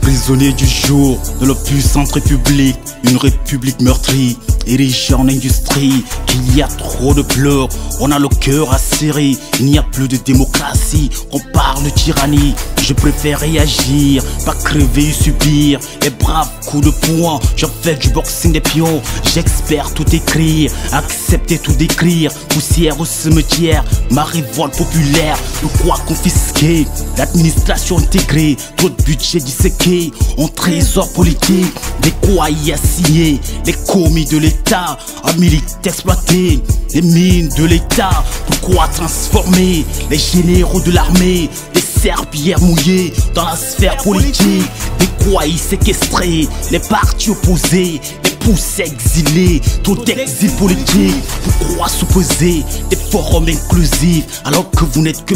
Prisonniers du jour de la puissante république, une république meurtrie, érigée en industrie, qu'il y a trop de pleurs, on a le cœur acéré, il n'y a plus de démocratie, on parle de tyrannie. Je préfère réagir, pas crever et subir les braves coups de poing. J'en fais du boxing des pions, j'espère tout écrire, accepter tout décrire. Poussière au cimetière, ma révolte populaire, de quoi confisquer, l'administration intégrée, trop de budget disséqué, on trésor politique, des quoi y assigner, les commis de l'État, à militaires exploités, les mines de l'État, pourquoi transformer les généraux de l'armée, des serpillères mouillées dans la sphère politique, des quoi y séquestrer, les partis opposés, les poussés exilés, trop d'exil politique, pourquoi s'opposer, des forums inclusifs, alors que vous n'êtes que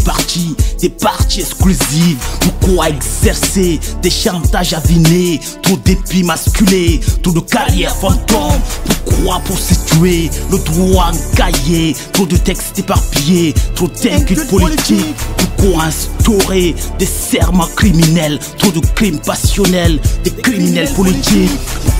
des partis exclusifs, pourquoi exercer des chantages avinés, trop d'épis masculés, trop de carrières fantômes, pourquoi prostituer le droit encaillé, trop de textes éparpillés, trop d'inquiétudes politiques, pourquoi instaurer des serments criminels, trop de crimes passionnels, des criminels politiques,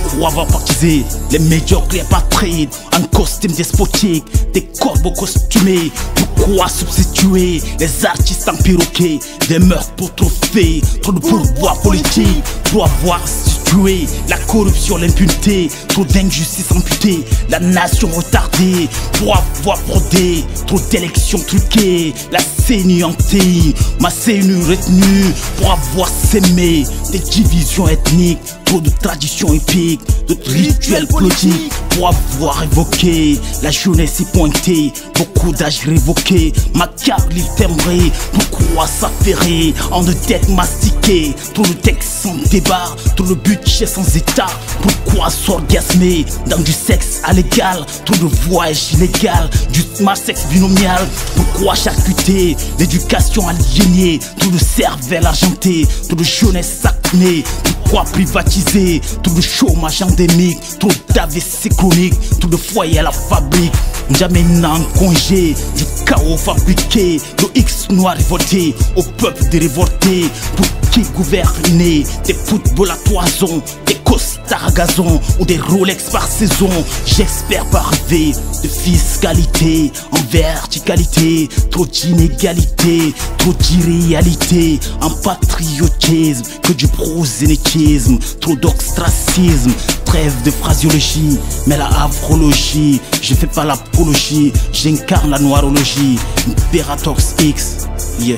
pourquoi avoir baptisé les médiocres et apatrides en costume despotique, des corbeaux costumés, pourquoi substituer les artistes en perroquet, des meurtres pour trophées, trop de pouvoir politique, pour avoir situé la corruption, l'impunité, trop d'injustice amputée, la nation retardée, pour avoir fraudé, trop d'élections truquées, la CENI en TI, ma CNU retenue, pour avoir sémé des divisions ethniques, trop de traditions épiques, de rituels politiques, pour avoir évoqué la jeunesse y pointée, beaucoup d'âges révoqués, ma carte livre timbrée, pourquoi s'affairer en de têtes mastiquées, trop de textes sans débat, trop de budget sans état, pourquoi s'orgasmer dans du sexe à l'égal, trop de voyages illégales, du smart sexe binomial, pourquoi charcuter l'éducation aliénée, trop de cervelle argentée, trop de jeunesse acnée, pourquoi privatiser, trop de chômage endémique, trop d'AVC chronique, trop de foyers à la fabrique, jamais en congé, du chaos fabriqué, le X noir révolté, au peuple de révoltés, pour qui gouverner, des footballs à toison, des costards à gazon, ou des Rolex par saison, j'espère pas rêver de fiscalité en verticalité, trop d'inégalité, trop d'irréalité, en patriotisme, que du prosélytisme, trop d'ostracisme, trêve de phraseologie, mais la avrologie, je fais pas l'apologie, j'incarne la noirologie, Imperatorx X, yeah.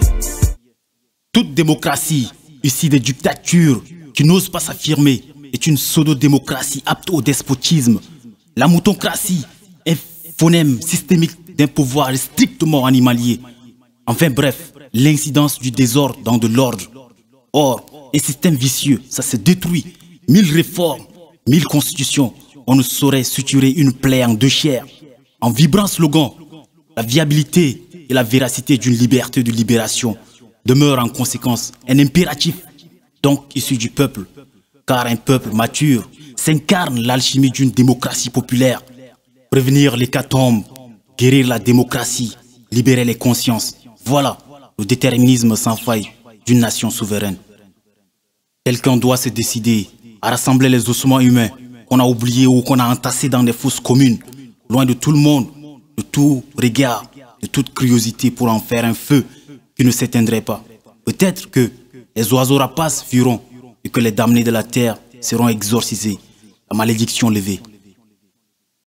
Toute démocratie, issue des dictatures, qui n'ose pas s'affirmer, est une pseudo-démocratie apte au despotisme. La moutocratie, un phonème systémique d'un pouvoir strictement animalier. Enfin bref, l'incidence du désordre dans de l'ordre. Or, un système vicieux, ça se détruit. 1000 réformes, 1000 constitutions, on ne saurait suturer une plaie en deux chairs. En vibrant slogan, la viabilité et la véracité d'une liberté de libération demeure en conséquence un impératif, donc issu du peuple, car un peuple mature s'incarne l'alchimie d'une démocratie populaire. Prévenir l'hécatombe, guérir la démocratie, libérer les consciences, voilà le déterminisme sans faille d'une nation souveraine. Quelqu'un doit se décider à rassembler les ossements humains qu'on a oubliés ou qu'on a entassés dans des fosses communes, loin de tout le monde, de tout regard, de toute curiosité, pour en faire un feu qui ne s'éteindrait pas. Peut-être que les oiseaux rapaces fuiront et que les damnés de la terre seront exorcisés, la malédiction levée.